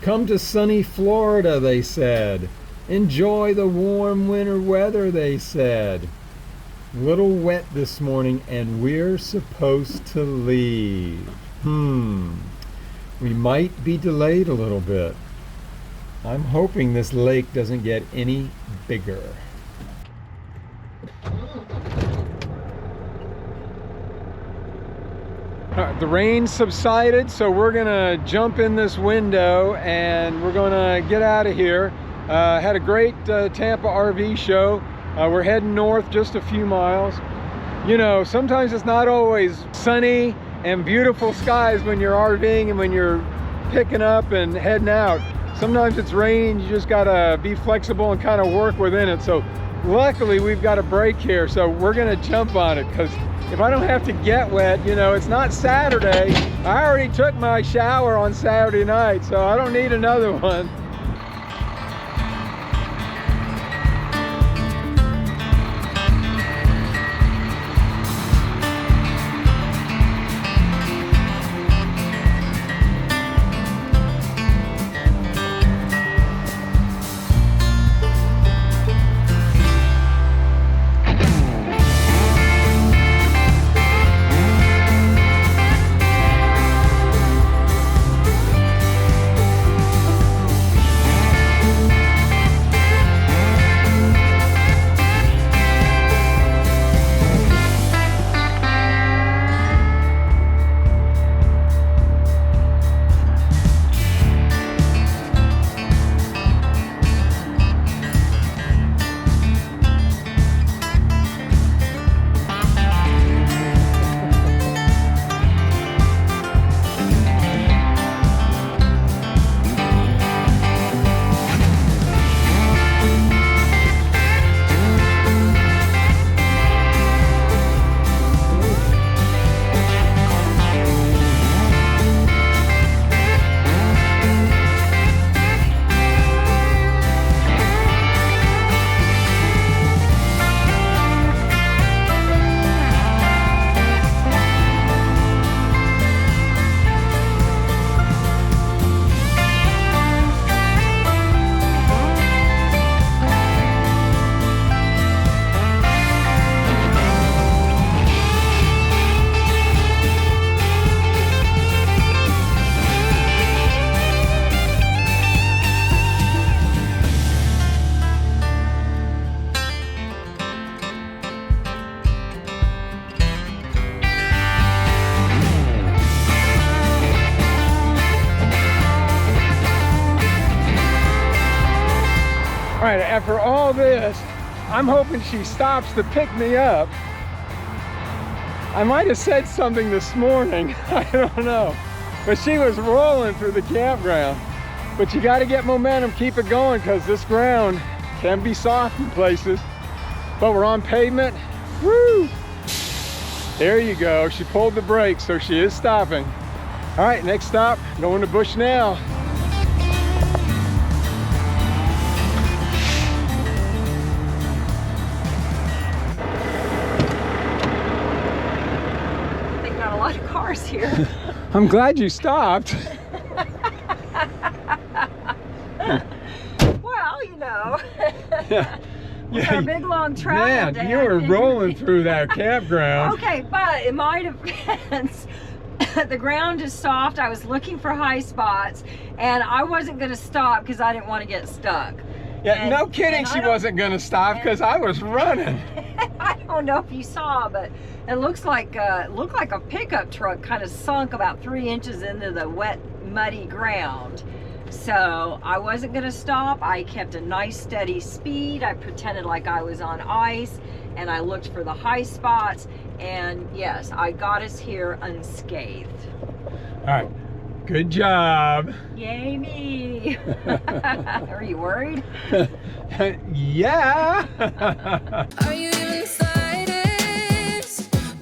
Come to sunny Florida, they said. Enjoy the warm winter weather, they said. Little wet this morning and we're supposed to leave. We might be delayed a little bit. I'm hoping this lake doesn't get any bigger. The rain subsided, so we're gonna jump in this window and we're gonna get out of here. Had a great Tampa RV show. We're heading north just a few miles. You know, sometimes it's not always sunny and beautiful skies when you're RVing and when you're picking up and heading out. Sometimes it's raining, you just gotta be flexible and kind of work within it. So luckily we've got a break here, so we're gonna jump on it, because if I don't have to get wet, you know, it's not Saturday. I already took my shower on Saturday night, so I don't need another one. All right, after all this, I'm hoping she stops to pick me up. I might have said something this morning, I don't know. But she was rolling through the campground. But you gotta get momentum, keep it going, because this ground can be soft in places. But we're on pavement, woo! There you go, she pulled the brakes, so she is stopping. All right, next stop, going to Bushnell. Here. I'm glad you stopped. Well, you know, Yeah. with our big long travel Man, day, you were rolling through that campground. Okay, but in my defense, the ground is soft. I was looking for high spots, and I wasn't going to stop because I didn't want to get stuck. Yeah, And- no kidding, and she wasn't going to stop because I was running. I don't know if you saw, but it looked like a pickup truck kind of sunk about 3 inches into the wet, muddy ground. So I wasn't going to stop. I kept a nice steady speed. I pretended like I was on ice, and I looked for the high spots, and yes, I got us here unscathed. All right, good job. Yay me. Are you worried? Yeah. Are you even excited?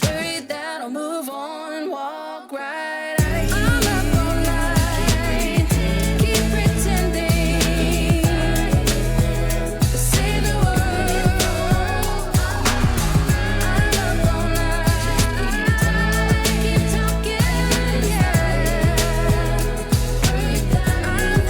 Worried that I'll move on and walk right out. I'm up all night, keep pretending, save the world. I'm up all night, keep talking, yeah. Worried that I'm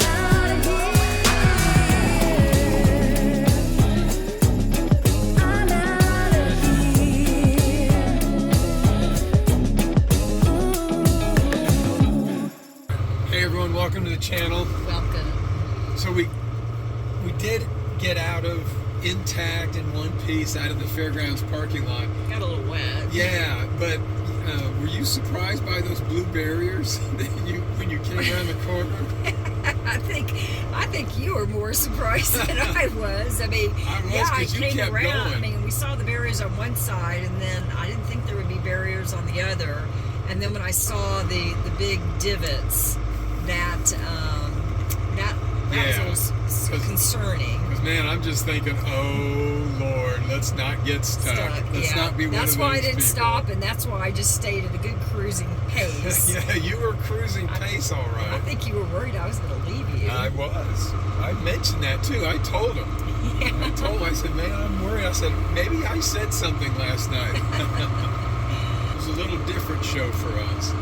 welcome to the channel. Welcome. So we did get out of intact in one piece out of the fairgrounds parking lot. Got a little wet. Yeah, but were you surprised by those blue barriers that when you came around the corner? I think you were more surprised than I was. I mean, I came around. Going. I mean, we saw the barriers on one side, and then I didn't think there would be barriers on the other. And then when I saw the big divots, that was concerning. Because man, I'm just thinking, oh Lord, let's not get stuck. Let's not be one of those That's why I didn't people. Stop, and that's why I just stayed at a good cruising pace. Yeah, you were cruising pace, all right. I think you were worried I was going to leave you. I was. I mentioned that too. I told him. Yeah. I told him. I said, man, I'm worried. I said, maybe I said something last night. It was a little different show for us.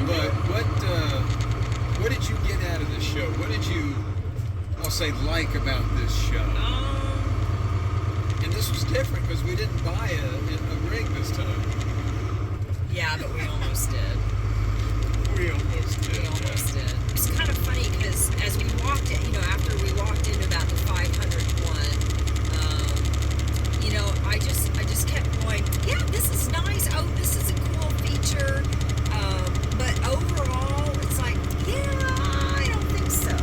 But what did you get out of this show? What did you, I'll say, like about this show? And this was different because we didn't buy a rig this time. Yeah, but we almost did. We almost did. We almost did. It's kind of funny because as we walked in, after we walked into about the 500 one, I just kept going, yeah, this is nice. Oh, this is a cool feature. But overall, it's like, yeah, I don't think so.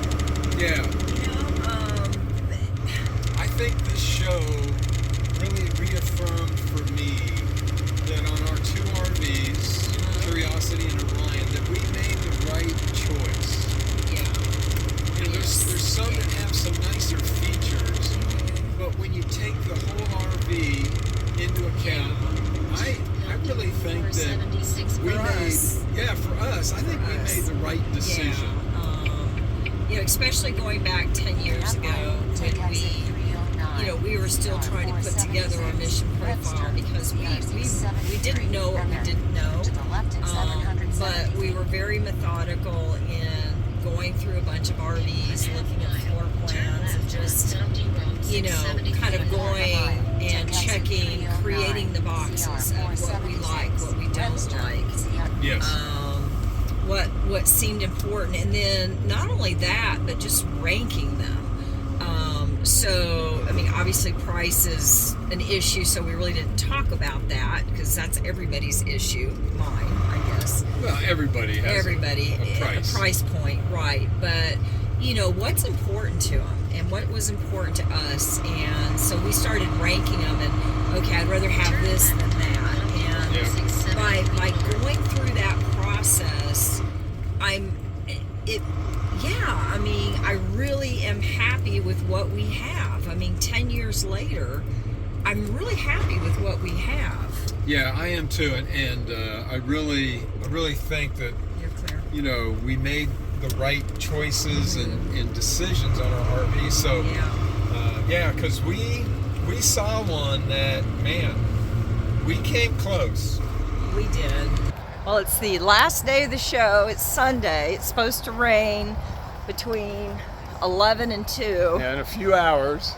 Yeah. I think this show really reaffirmed for me that on our two RVs, Curiosity and Orion, that we made the right choice. Yeah. There's some that have some nicer features, but when you take the whole RV into account, I really think that we made, for us, I think we made the right decision. Yeah. Especially going back 10 years ago when we were still trying to put together our mission profile because we didn't know what we didn't know, but we were very methodical in going through a bunch of RVs, looking at floor plans, and just kind of going and checking, creating the boxes of what we like, what we don't like. Yes. What seemed important, and then not only that, but just ranking them. So, I mean, obviously price is an issue, so we really didn't talk about that because that's everybody's issue, mine, I guess. Well, everybody has a price point, right? But what's important to them and what was important to us, and so we started ranking them. And okay, I'd rather have this than that. And by going through that process, I really am happy with what we have. I mean, 10 years later, I'm really happy with what we have. Yeah, I am too, and I really think that we made the right choices and decisions on our RV. So because we saw one that, man, we came close. We did. Well, it's the last day of the show. It's Sunday. It's supposed to rain between 11 and 2. Yeah, in a few hours.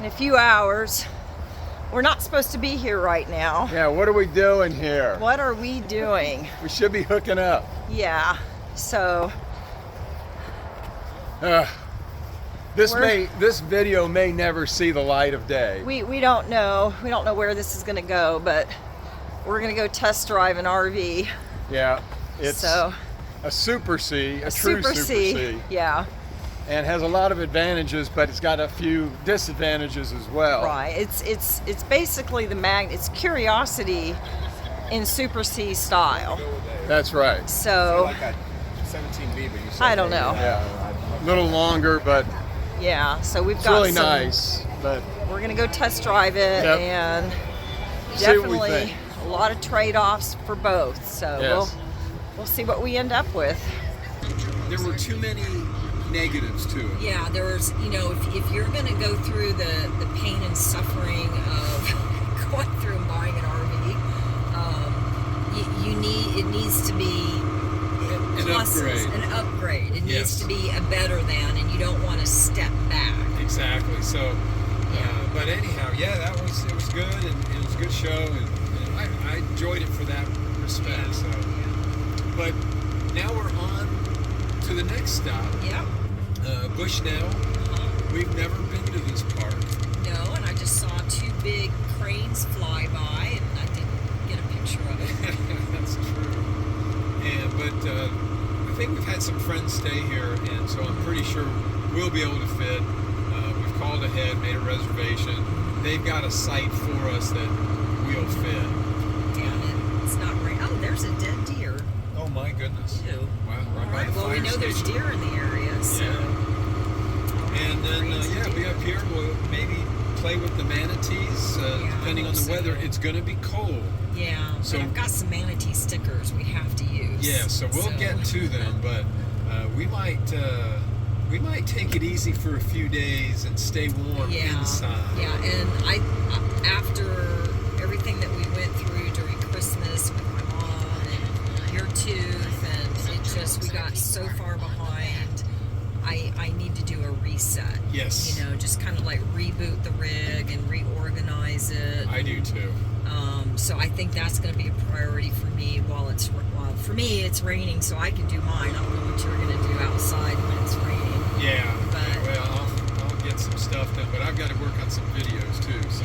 We're not supposed to be here right now. Yeah, what are we doing here? What are we doing? We should be hooking up. Yeah, so... This video may never see the light of day. We don't know. We don't know where this is going to go, but we're going to go test drive an RV. Yeah, it's a Super C, a true Super C. Yeah. And has a lot of advantages, but it's got a few disadvantages as well. Right. It's basically it's Curiosity in Super C style. That's right. So like a 17B, but you said I don't know. Yeah. A little longer, but yeah. So we've it's got really nice. But we're gonna go test drive it, and definitely a lot of trade-offs for both. So we'll see what we end up with. There were too many negatives to it. Yeah, there was, if you're going to go through the pain and suffering of going through and buying an RV, it needs to be an upgrade. It needs to be a better than, and you don't want to step back. Exactly. So, but anyhow, it was good, and it was a good show, and I enjoyed it for that respect. So, but now we're on to the next stop. Yep. Bushnell. We've never been to this park. No, and I just saw 2 big cranes fly by, and I didn't get a picture of it. That's true. But I think we've had some friends stay here, and so I'm pretty sure we'll be able to fit. We've called ahead, made a reservation. They've got a site for us that we'll fit. Damn it, it's not right. Oh, there's a dead deer. Oh my goodness. Ew. Wow, right All by right, the well, we fire know there's station. deer in the area, so. Yeah. And then, yeah, we up here, we'll maybe play with the manatees, depending on the weather. It's going to be cold. Yeah, So- but I've got some manatee stickers we have to use. Yeah, so we'll get to them, but we might take it easy for a few days and stay warm inside. Yeah, and I after everything that we went through during Christmas with my mom and your tooth, and it just, we got so far behind. I need to do a reset. Yes. You know, just kind of like reboot the rig and reorganize it. I do too. So I think that's going to be a priority for me while for me it's raining, so I can do mine. I don't know what you're going to do outside when it's raining. Yeah, But- well, I'll get some stuff done, but I've got to work on some videos too. So.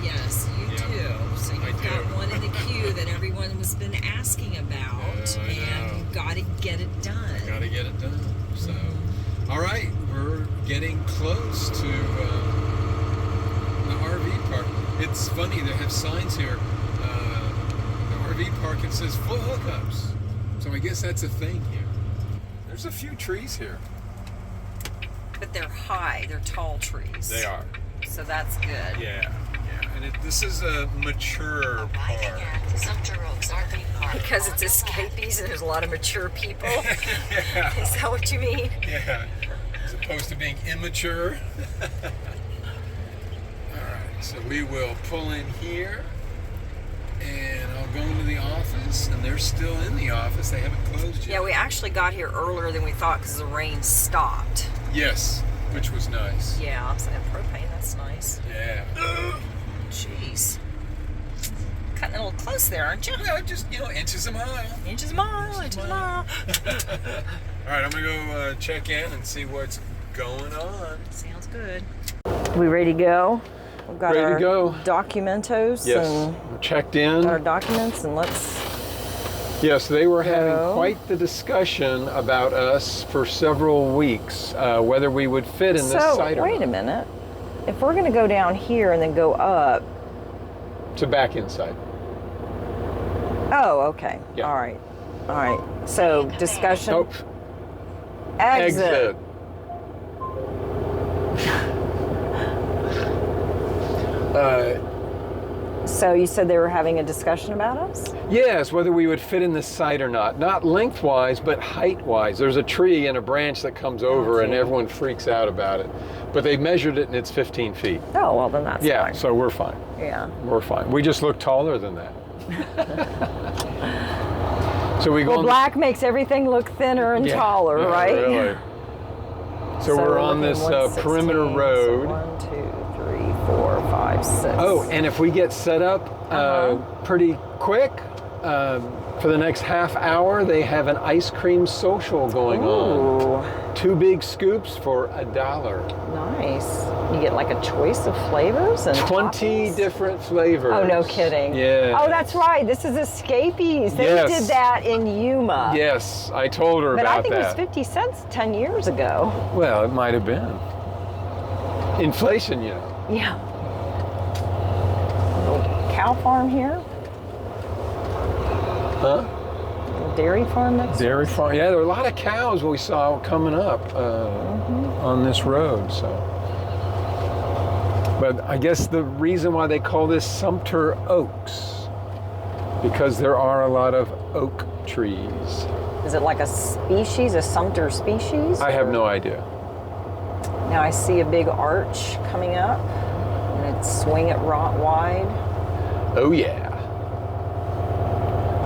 Yes, you Yeah, do. So I you've do. got one in the queue that everyone has been asking about, Yeah, I and know. you've got to get it done. Got to get it done. So, all right, we're getting close to the RV park. It's funny, they have signs here. The RV park, it says full hookups. So I guess that's a thing here. There's a few trees here. But they're high, they're tall trees. They are. So that's good. Yeah. And this is a mature park. Because it's escapees and there's a lot of mature people. Yeah. Is that what you mean? Yeah. As opposed to being immature. Alright, so we will pull in here and I'll go into the office, and they're still in the office. They haven't closed yet. Yeah, we actually got here earlier than we thought because the rain stopped. Yes, which was nice. Yeah, I'm saying propane, that's nice. Yeah. Jeez. Cutting a little close there, aren't you? Well, just, inches a mile. Inches a mile, inches a mile. Alright, I'm going to go check in and see what's going on. Sounds good. We ready to go? We've got Ready to our go. documentos Yes, and we're checked in. our documents, and let's. Yes, they were having Go. quite the discussion about us for several weeks, whether we would fit in this site or wait not. a minute. If we're going to go down here and then go up. To back inside. Oh, okay. Yeah. All right. All right. So discussion. Nope. Exit. So you said they were having a discussion about us? Yes, whether we would fit in this site or not. Not lengthwise, but height-wise. There's a tree and a branch that comes over, and gee. everyone freaks out about it. But they measured it, and it's 15 feet. Oh, well, then that's Yeah, fine. so we're fine. Yeah. We're fine. We just look taller than that. So we go Well, on black makes everything look thinner and Yeah, taller, yeah, right? Really. So we're on looking this 116, perimeter road. So 1, 2, 3, 4, 5, 6. Oh, and if we get set up pretty quick, for the next half hour, they have an ice cream social going on. Ooh, 2 big scoops for $1. nice. You get like a choice of flavors and 20 toppings? different flavors. Oh, no kidding. Yeah. Oh, that's right. This is Escapees. They Yes. did that in Yuma. Yes, I told her But about I think that. it was 50 cents 10 years ago. Well, it might have been. Inflation, Yeah. Little cow farm here. Huh? Little dairy farm next Dairy farm. Yeah, there were a lot of cows we saw coming up on this road. So, but I guess the reason why they call this Sumter Oaks, because there are a lot of oak trees. Is it like a species, a Sumter species? I have no idea. Now I see a big arch coming up, and it's swing it wide. Oh yeah.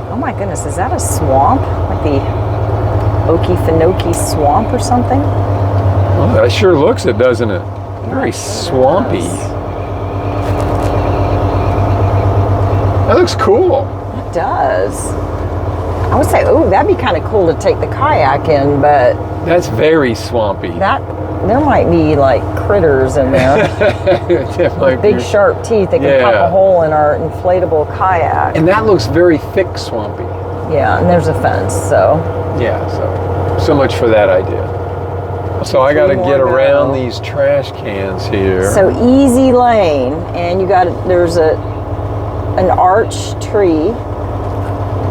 Oh my goodness, is that a swamp? Like the Okefenokee swamp or something? Well, that sure looks it, doesn't it? Very it swampy. does. That looks cool. It does. I would say, oh, that'd be kind of cool to take the kayak in, but That's very swampy. there might be like critters in there. That might Big be- sharp teeth that can pop Yeah. a hole in our inflatable kayak. And that looks very thick swampy. Yeah, and there's a fence, so. Yeah, so much for that idea. So I got to Three more get to around go. these trash cans here. So easy lane, and there's an arch tree.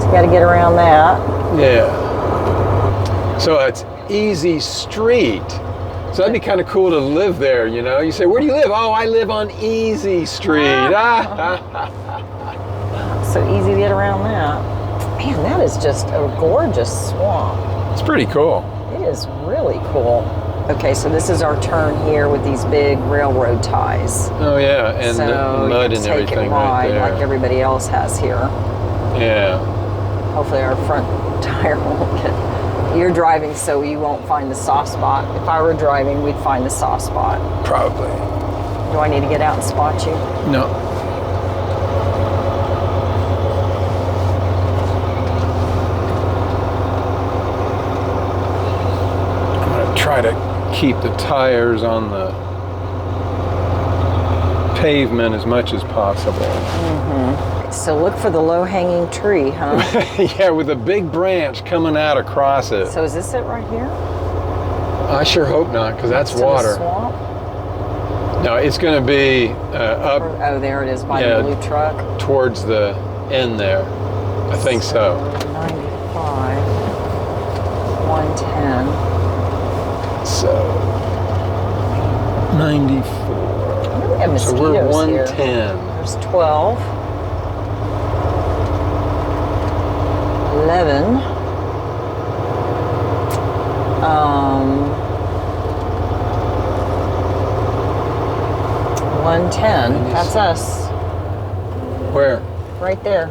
So you got to get around that. Yeah. So it's easy street. So that'd be kind of cool to live there, you know? You say, where do you live? Oh, I live on Easy Street. So easy to get around that. Man, that is just a gorgeous swamp. It's pretty cool. It is really cool. Okay, so this is our turn here with these big railroad ties. Oh yeah, and so the mud you and take everything it right wide there. like everybody else has here. Yeah. Hopefully our front tire won't get. You're driving, so you won't find the soft spot. If I were driving, we'd find the soft spot. Probably. Do I need to get out and spot you? No. I'm gonna try to keep the tires on the pavement as much as possible. So look for the low-hanging tree, huh? Yeah, with a big branch coming out across it. So is this it right here? I sure hope not, because that's To the water. swamp? No, it's going to be up Oh, there it is by Yeah. the blue truck. towards the end there. I think so. 95, 110. So 94. I know we have So mosquitoes we're here. 110. There's 12. 11. 110. That's us. Where? Right there.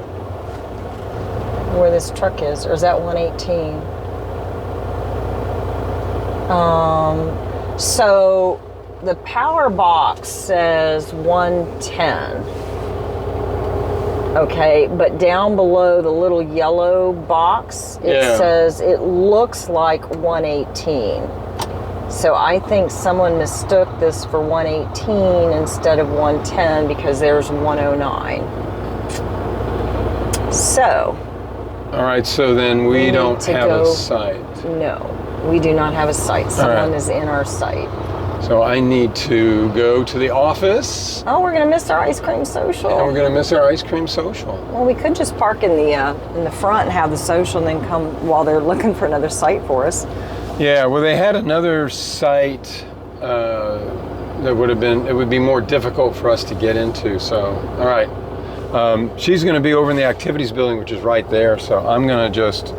Where this truck is. Or is that 118? So the power box says 110. Okay, but down below the little yellow box, it Yeah. says it looks like 118. So I think someone mistook this for 118 instead of 110 because there's 109. So, All right, so then we need don't to have go- a site. no, we do not have a site. Someone right. is in our site. So I need to go to the office, Oh, we're gonna miss our ice cream social. and we're going to miss our ice cream social. Well, we could just park in the front and have the social, and then come while they're looking for another site for us. Yeah, well, they had another site that it would be more difficult for us to get into. So, all right. She's going to be over in the activities building, which is right there. So I'm going to Just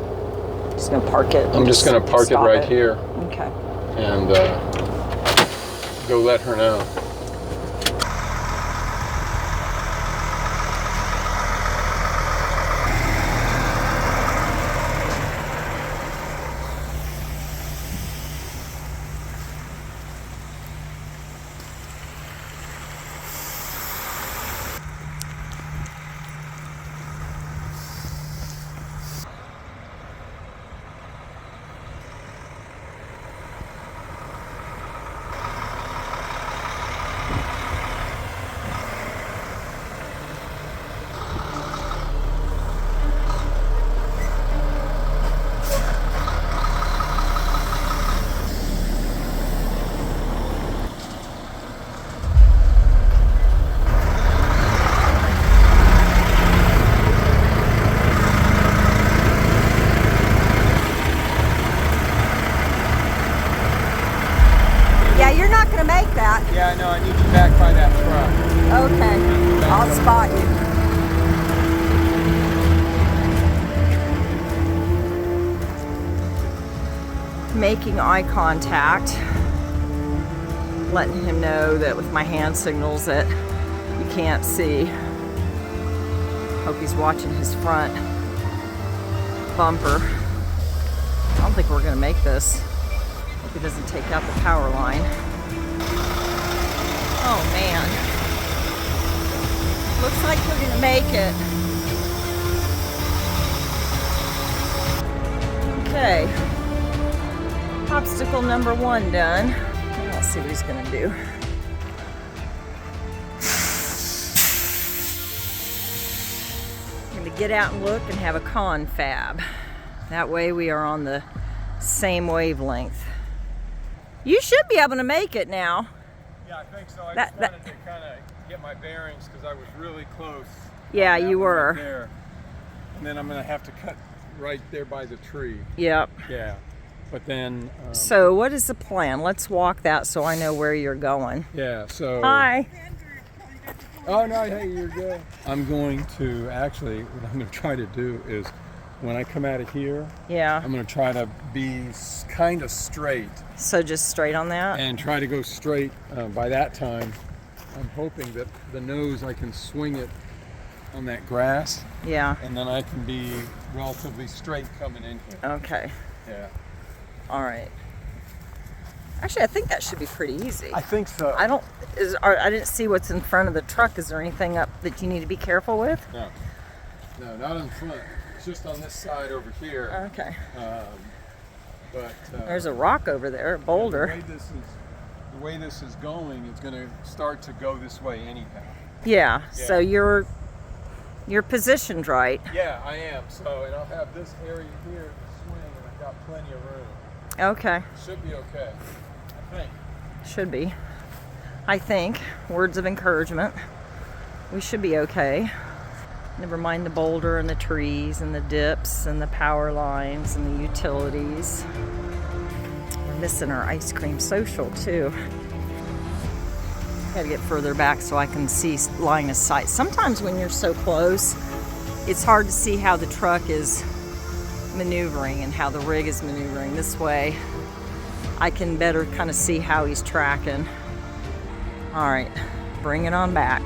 gonna park it. I'm just going to park it stop right here Okay. and go let her know. Yeah, you're not gonna make that. Yeah, no, I need you back by that truck. Okay. I'll spot you. Making eye contact, letting him know that with my hand signals that you can't see. Hope he's watching his front bumper. I don't think we're gonna make this. Hope he doesn't take out the power line. Oh man. Looks like we're gonna make it. Okay. Obstacle number 1 done. Let's see what he's gonna do. I'm gonna get out and look and have a confab. That way we are on the same wavelength. You should be able to make it now. Yeah, I think so. I just wanted to kind of get my bearings because I was really close. Yeah, you were. Right there. And then I'm going to have to cut right there by the tree. Yep. Yeah. But then... so what is the plan? Let's walk that so I know where you're going. Yeah, so... Hi. Oh, no, hey, you're good. I'm going to, actually, what I'm going to try to do is, when I come out of here, Yeah. I'm going to try to be kind of straight. So just straight on that? And try to go straight. By that time, I'm hoping that the nose, I can swing it on that grass. Yeah. And then I can be relatively straight coming in here. Okay. Yeah. All right. Actually, I think that should be pretty easy. I think so. I didn't see what's in front of the truck. Is there anything up that you need to be careful with? No. No, not in front. It's just on this side over here. Okay. But there's a rock over there, a boulder. The way this is going, it's going to start to go this way anyhow. Yeah. So you're positioned right. Yeah, I am. So, and I'll have this area here to swing, and I've got plenty of room. Okay. Should be okay, I think. Should be. I think. Words of encouragement. We should be okay. Never mind the boulder and the trees and the dips and the power lines and the utilities. We're missing our ice cream social too. Gotta get further back so I can see line of sight. Sometimes when you're so close, it's hard to see how the truck is maneuvering and how the rig is maneuvering. This way, I can better kind of see how he's tracking. All right, bring it on back.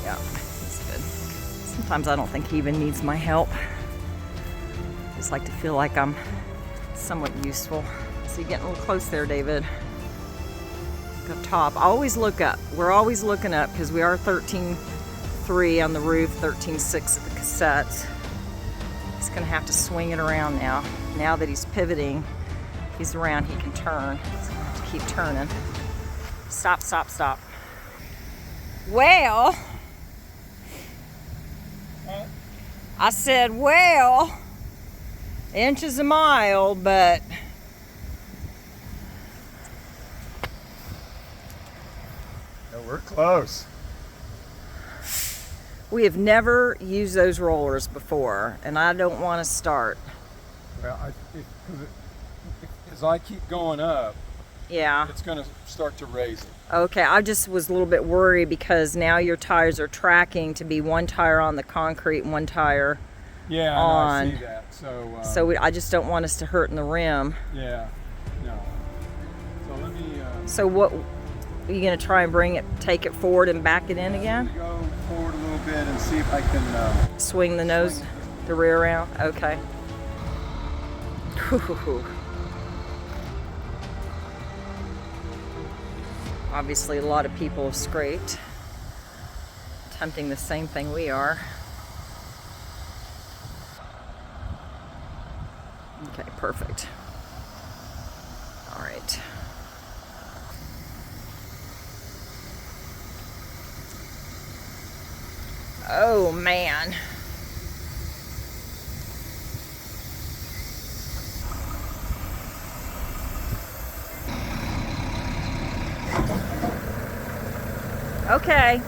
Yeah, that's good. Sometimes I don't think he even needs my help. I just like to feel like I'm somewhat useful. So you're getting a little close there, David. Up top, always look up. We're always looking up because we are 13.3 on the roof, 13.6 at the cassettes. He's gonna have to swing it around now. Now that he's pivoting, he's around, he can turn. He's gonna have to keep turning. Stop, stop, stop. Well, I said, well, inches a mile, but We're close. we have never used those rollers before, and I don't want to start. Well, as I keep going up, Yeah. it's going to start to raise it. Okay, I just was a little bit worried because now your tires are tracking to be one tire on the concrete and one tire Yeah, on. I see that. So, I just don't want us to hurt in the rim. yeah, no. So let me. So what, are you going to try and take it forward and back it in again? Go forward a little bit and see if I can. Swing the nose, the rear around? Okay. Whew. Obviously, a lot of people have scraped, attempting the same thing we are. Okay, perfect. All right. Oh, man. Okay.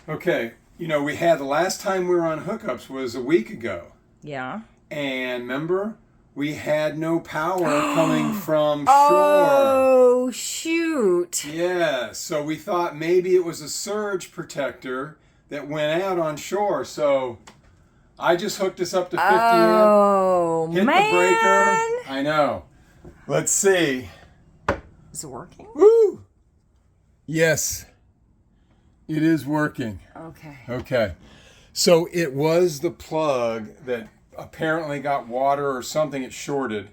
Okay, you know, we had the last time we were on hookups was a week ago. Yeah. And remember, we had no power coming from shore. Oh, shoot. Yeah, so we thought maybe it was a surge protector that went out on shore. So I just hooked us up to 50 Oh, hit man. the breaker. I know. Let's see. Is it working? Woo! Yes, it is working. Okay. Okay. So it was the plug that apparently got water or something, it shorted,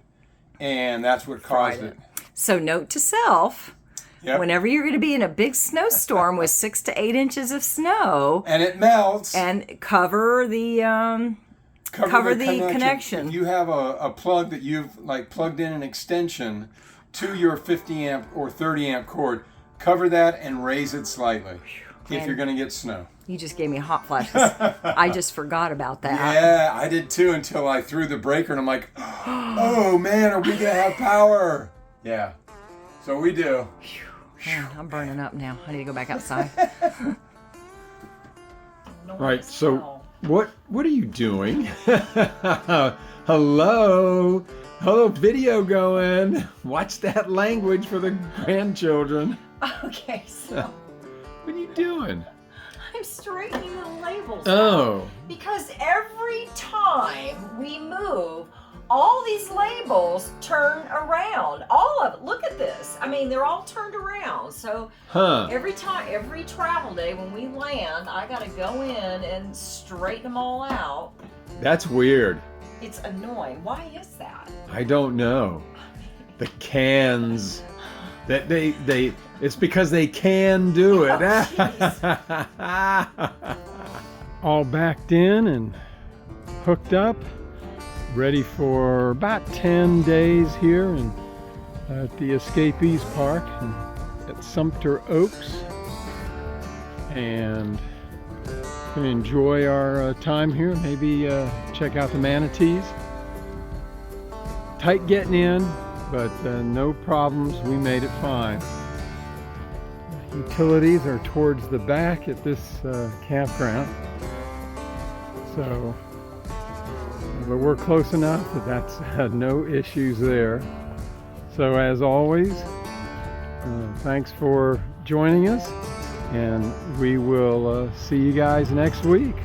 and that's what caused it. So note to self, Yep. Whenever you're going to be in a big snowstorm with 6 to 8 inches of snow, And it melts. and cover the connection. If you have a plug that you've like plugged in an extension to your 50 amp or 30 amp cord, cover that and raise it slightly if you're going to get snow. You just gave me a hot flash. 'Cause I just forgot about that. Yeah, I did too until I threw the breaker and I'm like, oh man, are we going to have power? Yeah, so we do. Man, I'm burning up now. I need to go back outside. Right, so what are you doing? Hello video going. Watch that language for the grandchildren. Okay, so What are you doing? I'm straightening the labels. Oh, Because every time we move, all these labels turn around. All of it. Look at this. I mean, they're all turned around. So every travel day when we land, I got to go in and straighten them all out. that's weird. It's annoying. Why is that? I don't know. The cans. That it's because they can do it. All backed in and hooked up, ready for about 10 days here at the Escapees Park at Sumter Oaks, and gonna enjoy our time here. Maybe check out the manatees. Tight getting in, but no problems. We made it fine. Utilities are towards the back at this campground, so but we're close enough that that's no issues there. So as always, thanks for joining us, and we will see you guys next week.